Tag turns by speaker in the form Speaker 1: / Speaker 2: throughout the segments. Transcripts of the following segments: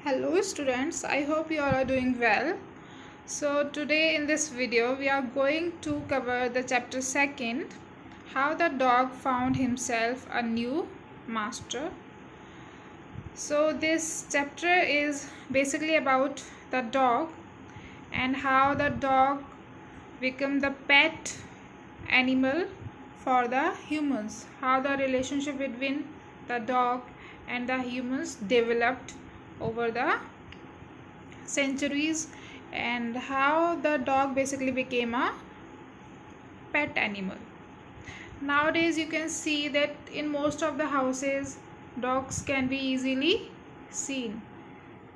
Speaker 1: Hello students, I hope you all are doing well. So today in this video we are going to cover the chapter 2, how the dog found himself a new master. So this chapter is basically about the dog and how the dog became the pet animal for the humans, how the relationship between the dog and the humans developed over the centuries, and how the dog basically became a pet animal. Nowadays you can see that in most of the houses dogs can be easily seen.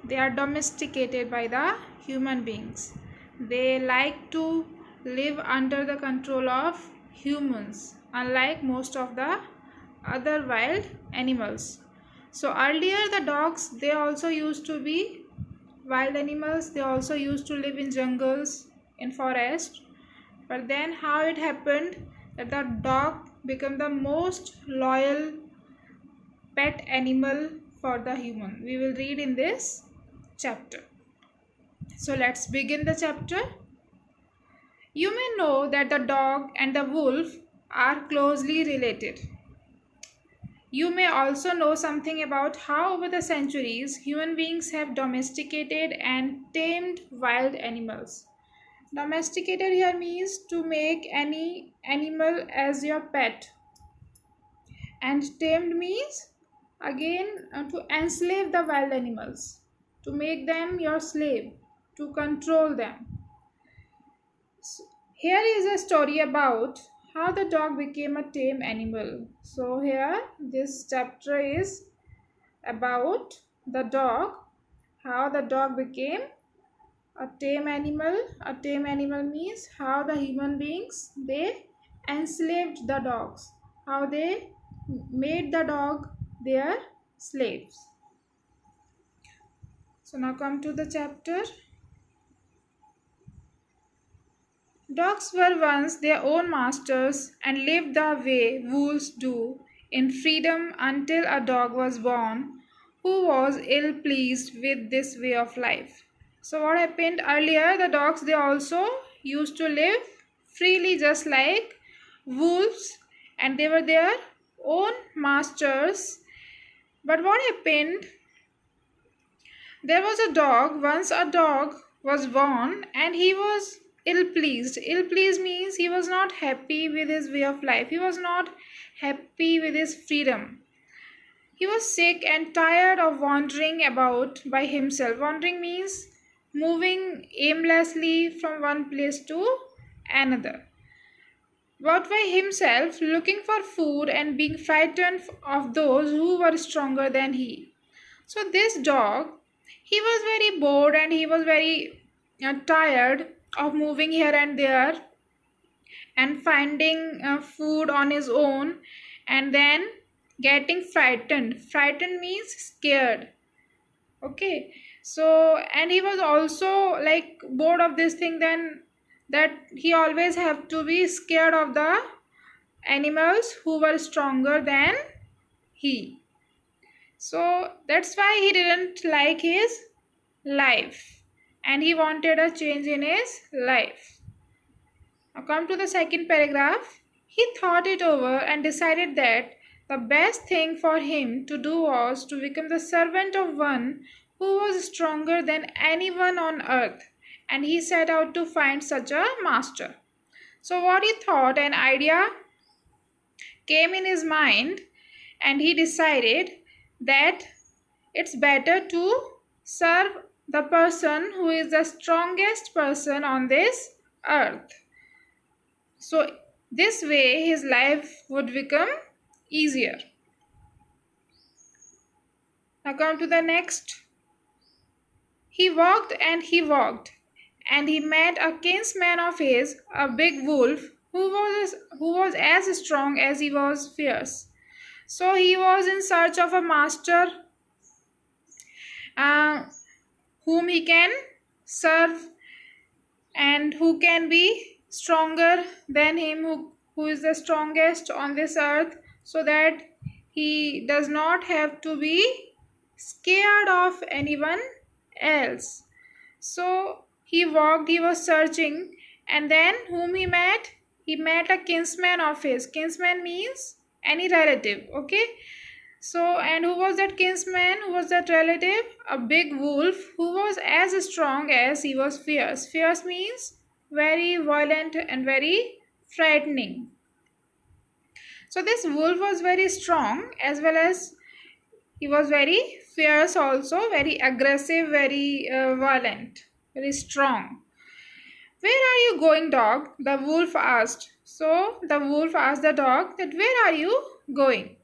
Speaker 1: They are domesticated by the human beings. They like to live under the control of humans, unlike most of the other wild animals. So earlier the dogs, they also used to be wild animals. They also used to live in jungles, in forest. But then how it happened that the dog became the most loyal pet animal for the human, we will read in this chapter. So let's begin the chapter. You may know that the dog and the wolf are closely related. You may also know something about how over the centuries human beings have domesticated and tamed wild animals. Domesticated here means to make any animal as your pet, and tamed means again to enslave the wild animals, to make them your slave, to control them. So, here is a story about how the dog became a tame animal. So here this chapter is about the dog, how the dog became a tame animal. A tame animal means how the human beings, they enslaved the dogs, how they made the dog their slaves. So now come to the chapter. Dogs were once their own masters and lived the way wolves do, in freedom, until a dog was born who was ill pleased with this way of life. So what happened earlier, the dogs, they also used to live freely just like wolves, and they were their own masters. But what happened, there was a dog, once a dog was born and he was ill pleased. Ill pleased means he was not happy with his way of life. He was not happy with his freedom. He was sick and tired of wandering about by himself. Wandering means moving aimlessly from one place to another. But by himself, looking for food and being frightened of those who were stronger than he. So this dog, he was very bored and he was very tired of moving here and there and finding food on his own, and then getting frightened. Frightened means scared. Okay, so and he was also like bored of this thing, then that he always have to be scared of the animals who were stronger than he. So that's why he didn't like his life and he wanted a change in his life. Now come to the second paragraph. He thought it over and decided that the best thing for him to do was to become the servant of one who was stronger than anyone on earth, and he set out to find such a master. So what he thought, an idea came in his mind, and he decided that it's better to serve the person who is the strongest person on this earth. So this way his life would become easier. Now come to the next. He walked and he walked, and he met a kinsman of his, a big wolf, who was as strong as he was fierce. So he was in search of a master whom he can serve and who can be stronger than him, who is the strongest on this earth, so that he does not have to be scared of anyone else. So he walked, he was searching, and then whom he met? He met a kinsman of his. Kinsman means any relative, okay? So, and who was that kinsman? Who was that relative? A big wolf who was as strong as he was fierce. Fierce means very violent and very frightening. So, this wolf was very strong as well as he was very fierce also, very aggressive, very violent, very strong. Where are you going, dog? The wolf asked. So, the wolf asked the dog that where are you going?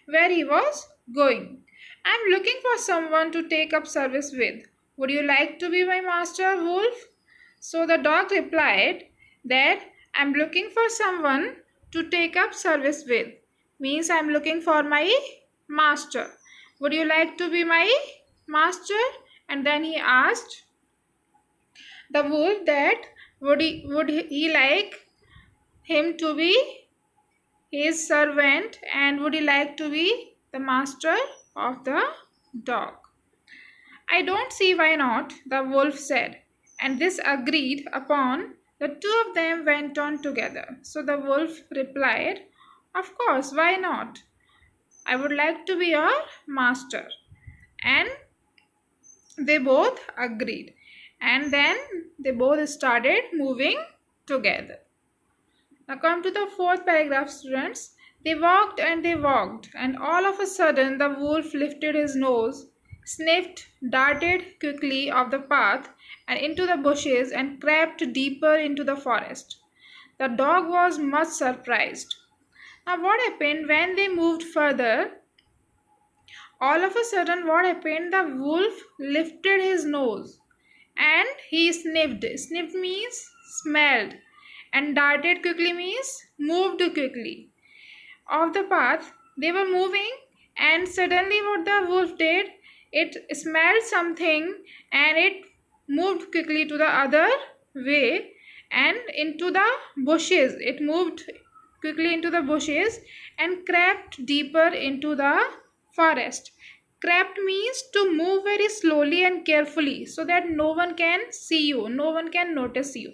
Speaker 1: Where he was going. I'm looking for someone to take up service with. Would you like to be my master, wolf? So the dog replied that I'm looking for someone to take up service with. Means I'm looking for my master. Would you like to be my master? And then he asked the wolf that would he like him to be his servant, and would he like to be the master of the dog? I don't see why not, the wolf said, and this agreed upon. The two of them went on together. So the wolf replied, of course, why not? I would like to be your master. And they both agreed. And then they both started moving together. Now come to the fourth paragraph, students. They walked, and all of a sudden the wolf lifted his nose, sniffed, darted quickly off the path and into the bushes and crept deeper into the forest. The dog was much surprised. Now what happened when they moved further? All of a sudden what happened? The wolf lifted his nose and he sniffed. Sniffed means smelled. And darted quickly means moved quickly. Off the path, they were moving, and suddenly what the wolf did, it smelled something and it moved quickly to the other way and into the bushes. It moved quickly into the bushes and crept deeper into the forest. Crept means to move very slowly and carefully so that no one can see you, no one can notice you.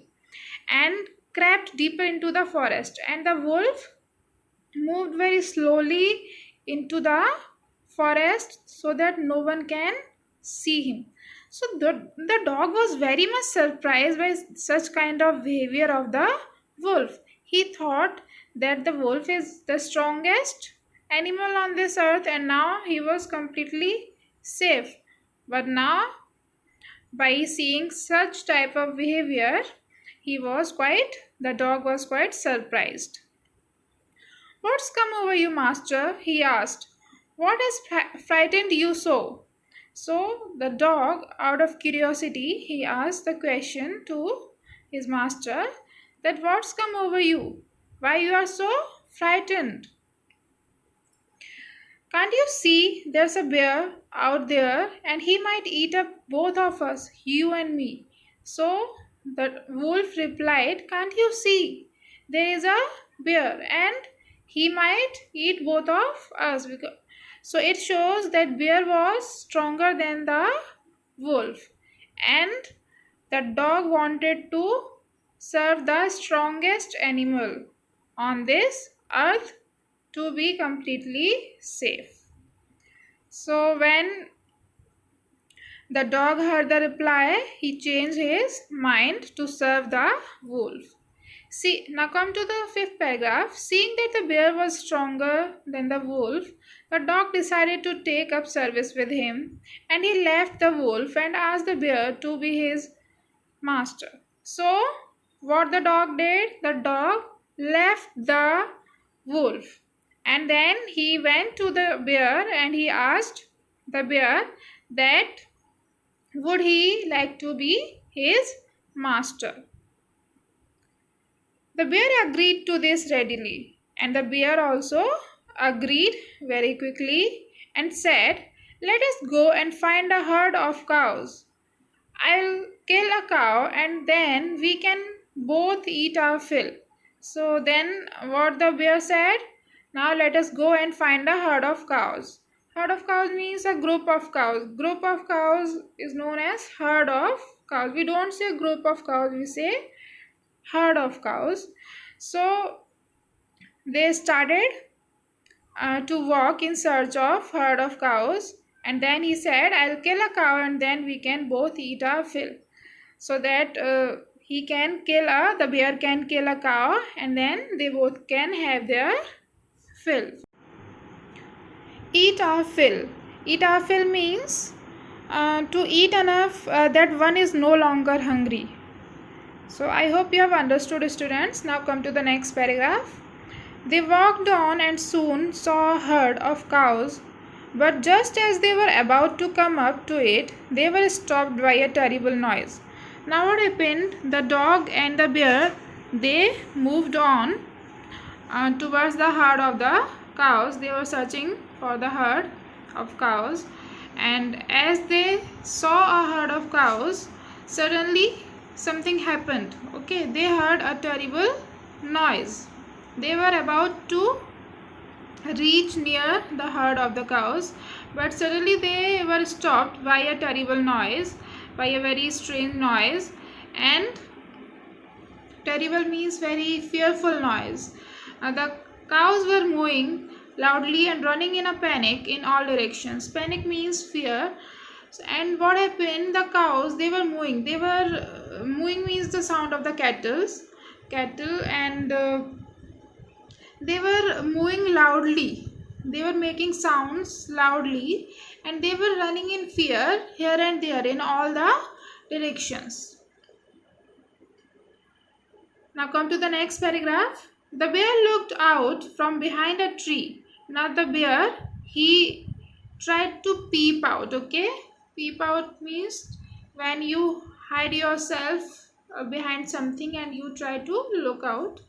Speaker 1: And crept deeper into the forest, and the wolf moved very slowly into the forest so that no one can see him. So the dog was very much surprised by such kind of behavior of the wolf. He thought that the wolf is the strongest animal on this earth and now he was completely safe. But now by seeing such type of behavior, the dog was quite surprised. What's come over you, master? He asked. What has frightened you so? So the dog, out of curiosity, he asked the question to his master that what's come over you? Why you are so frightened? Can't you see there's a bear out there and he might eat up both of us, you and me? So the wolf replied, can't you see? There is a bear and he might eat both of us. So it shows that bear was stronger than the wolf. And the dog wanted to serve the strongest animal on this earth to be completely safe. So when the dog heard the reply, he changed his mind to serve the wolf. See, now come to the fifth paragraph. Seeing that the bear was stronger than the wolf, the dog decided to take up service with him, and he left the wolf and asked the bear to be his master. So, what the dog did? The dog left the wolf, and then he went to the bear and he asked the bear that would he like to be his master. The bear agreed to this readily, and the bear also agreed very quickly and said, let us go and find a herd of cows. I'll kill a cow and then we can both eat our fill. So then what the bear said? Now let us go and find a herd of cows. Herd of cows means a group of cows. Group of cows is known as herd of cows. We don't say group of cows, we say herd of cows. So they started to walk in search of herd of cows, and then he said, I'll kill a cow and then we can both eat our fill. So that the bear can kill a cow and then they both can have their fill. Eat our fill. Eat our fill means to eat enough that one is no longer hungry. So I hope you have understood, students. Now come to the next paragraph. They walked on and soon saw a herd of cows, but just as they were about to come up to it, they were stopped by a terrible noise. Now what happened? The dog and the bear, they moved on towards the herd of the cows. They were searching for the herd of cows, and as they saw a herd of cows, suddenly something happened. Okay, they heard a terrible noise. They were about to reach near the herd of the cows, but suddenly they were stopped by a terrible noise, by a very strange noise. And terrible means very fearful noise. The cows were mooing loudly and running in a panic in all directions. Panic means fear. And what happened? The cows, they were mooing. Mooing means the sound of the cattle, and they were mooing loudly. They were making sounds loudly, and they were running in fear here and there in all the directions. Now come to the next paragraph. The bear looked out from behind a tree. Now the bear, he tried to peep out. Okay, peep out means when you hide yourself behind something and you try to look out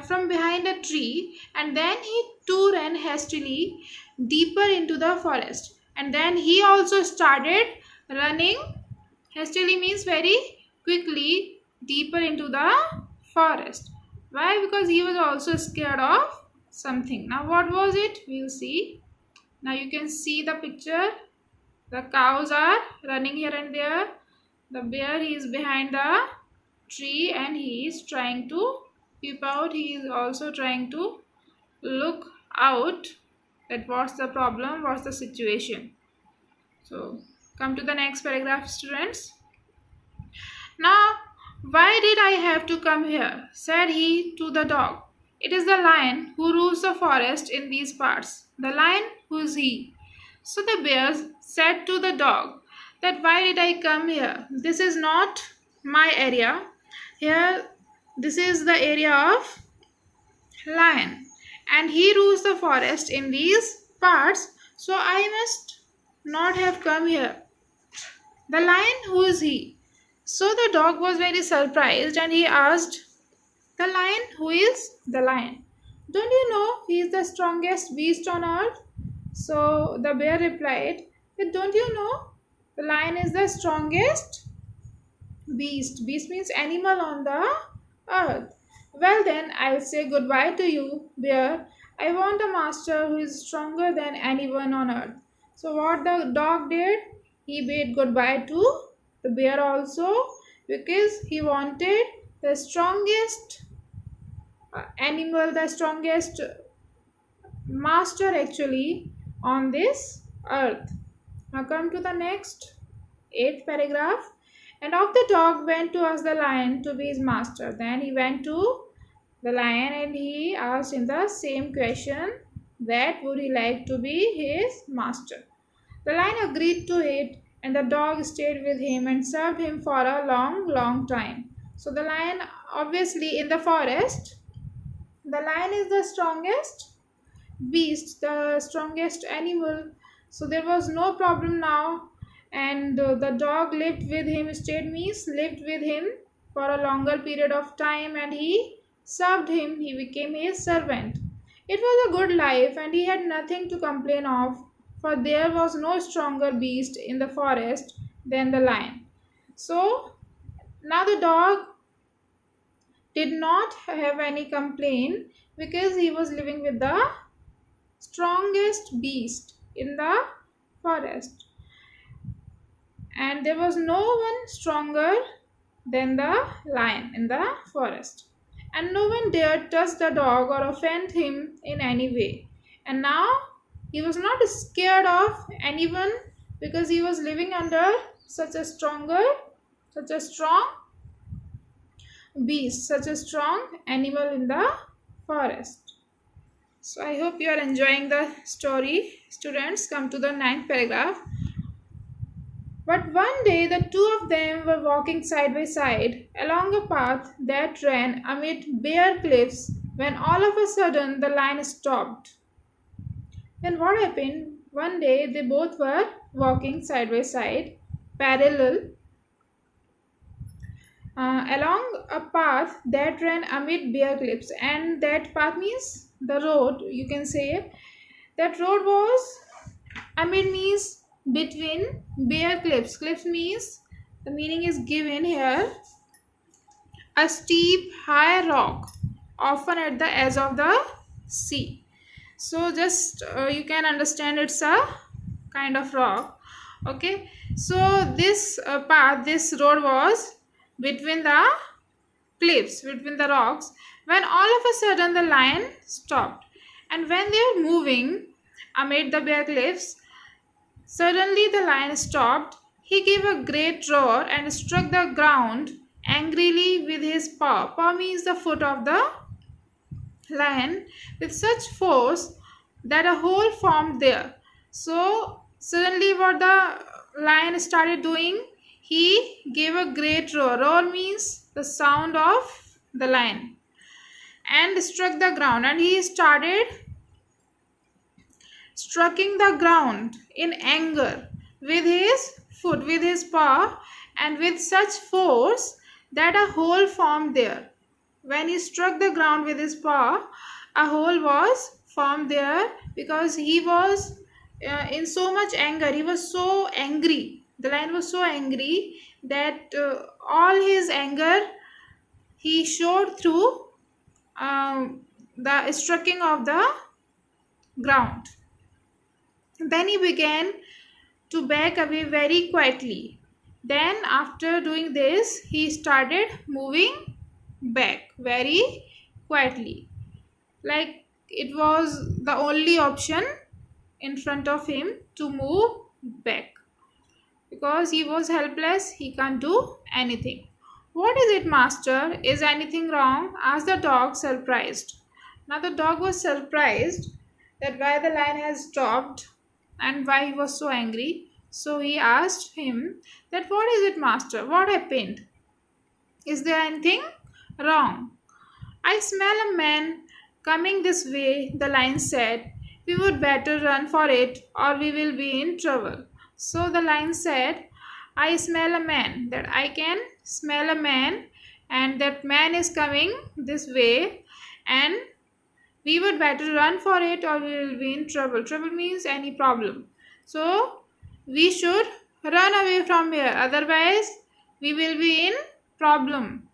Speaker 1: from behind a tree, and then he too ran hastily deeper into the forest, and then he also started running. Hastily means very quickly deeper into the forest. Why? Because he was also scared of something. Now what was it? We'll see. Now you can see the picture. The cows are running here and there. The bear, he is behind the tree and he is trying to peep out. He is also trying to look out that what's the problem, what's the situation. So come to the next paragraph, students. Now, why did I have to come here? Said he to the dog. It is the lion who rules the forest in these parts. The lion, who is he? So the bear said to the dog that why did I come here? This is not my area. Here, this is the area of lion, and he rules the forest in these parts, so I must not have come here. The lion, who is he? So the dog was very surprised and he asked, the lion, who is the lion? Don't you know he is the strongest beast on earth? So the bear replied, don't you know the lion is the strongest beast? Beast means animal on the earth. Well then, I'll say goodbye to you, bear. I want a master who is stronger than anyone on earth. So what the dog did? He bade goodbye to the bear also, because he wanted the strongest animal, the strongest master actually on this earth. Now come to the next 8th paragraph. And off the dog went to ask the lion to be his master. Then he went to the lion and he asked him the same question, that would he like to be his master. The lion agreed to it, and the dog stayed with him and served him for a long time. So the lion, obviously in the forest, the lion is the strongest beast, the strongest animal. So there was no problem now, and the dog lived with him. Stayed means lived with him for a longer period of time, and he served him. He became his servant. It was a good life, and he had nothing to complain of, for there was no stronger beast in the forest than the lion. So now the dog did not have any complaint because he was living with the strongest beast. in the forest, and there was no one stronger than the lion in the forest. And no one dared touch the dog or offend him in any way. And now he was not scared of anyone because he was living under such a strong beast, such a strong animal in the forest. So I hope you are enjoying the story. Students, come to the ninth paragraph. But one day the two of them were walking side by side along a path that ran amid bare cliffs when all of a sudden the lion stopped. Then what happened? One day they both were walking side by side, parallel, along a path that ran amid bare cliffs. And that path means the road, you can say. That road was, amid means between bare cliffs. Cliffs means, the meaning is given here, a steep high rock often at the edge of the sea. So just you can understand it's a kind of rock. Okay, so this path, this road was between the cliffs, between the rocks, when all of a sudden the lion stopped. And when they were moving amid the bare cliffs, suddenly the lion stopped. He gave a great roar and struck the ground angrily with his paw. Paw means the foot of the lion, with such force that a hole formed there. So suddenly what the lion started doing, he gave a great roar. Roar means the sound of the lion, and struck the ground, and he started striking the ground in anger with his foot, with his paw, and with such force that a hole formed there. When he struck the ground with his paw, a hole was formed there because he was in so much anger. He was so angry. The lion was so angry that all his anger he showed through the striking of the ground. Then he began to back away very quietly. Then after doing this, he started moving back very quietly, like it was the only option in front of him to move back, because he was helpless, he can't do anything. What is it, master? Is anything wrong? Asked the dog, surprised. Now the dog was surprised that why the lion has stopped and why he was so angry. So he asked him that, what is it, master? What happened? Is there anything wrong? I smell a man coming this way, the lion said. We would better run for it or we will be in trouble. So the lion said, I smell a man, that I can smell a man, and that man is coming this way, and we would better run for it or we will be in trouble. Trouble means any problem. So we should run away from here, otherwise we will be in problem.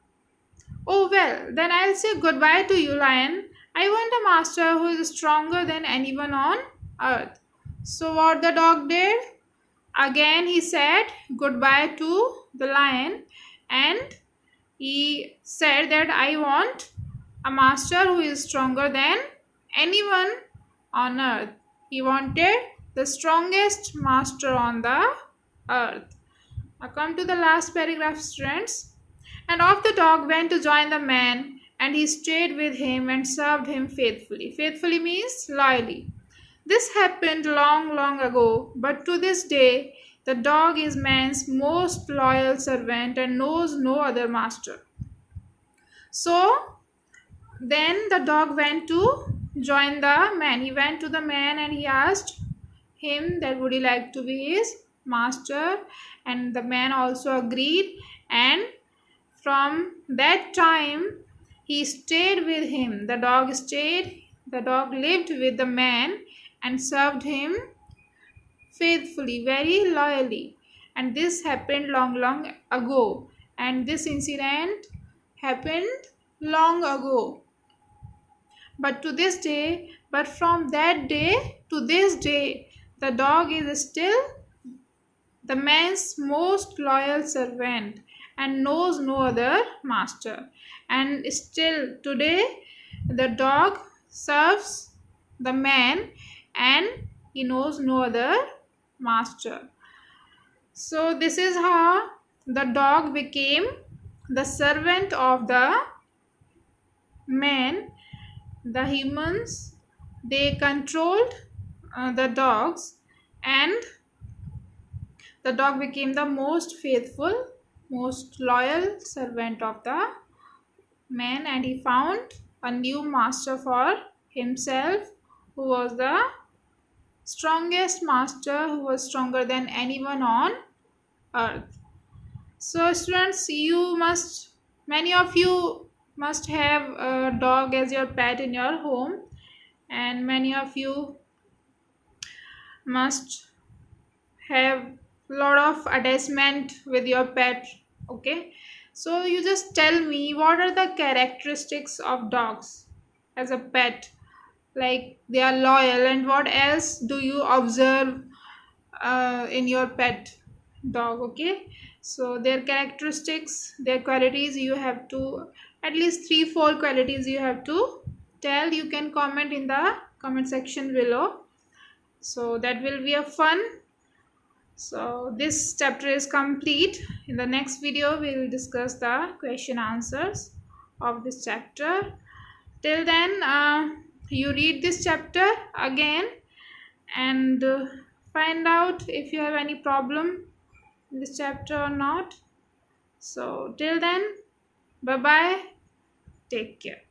Speaker 1: Oh well, then I'll say goodbye to you, lion. I want a master who is stronger than anyone on earth. So what the dog did? Again he said goodbye to the lion, and he said that I want a master who is stronger than anyone on earth. He wanted the strongest master on the earth. Now come to the last paragraph, students. And off the dog went to join the man, and he stayed with him and served him faithfully. Faithfully means loyally. This happened long, long ago, but to this day, the dog is man's most loyal servant and knows no other master. So, then the dog went to join the man. He went to the man and he asked him that would he like to be his master, and the man also agreed, and from that time he stayed with him. The dog lived with the man and served him faithfully, very loyally. And this happened long, long ago. And this incident happened long ago. But from that day to this day, the dog is still the man's most loyal servant and knows no other master. And still today, the dog serves the man and he knows no other master. So, this is how the dog became the servant of the man. The humans, they controlled the dogs, and the dog became the most faithful, most loyal servant of the man, and he found a new master for himself, who was the strongest master, who was stronger than anyone on earth. So, students, many of you must have a dog as your pet in your home, and many of you must have lot of attachment with your pet. Okay, so you just tell me, what are the characteristics of dogs as a pet? Like, they are loyal, and what else do you observe in your pet dog? Okay, so their characteristics, their qualities, you have to at least 3-4 qualities you have to tell. You can comment in the comment section below, so that will be a fun. So this chapter is complete. In the next video we will discuss the question answers of this chapter. Till then, you read this chapter again and find out if you have any problem in this chapter or not. So till then, bye bye, take care.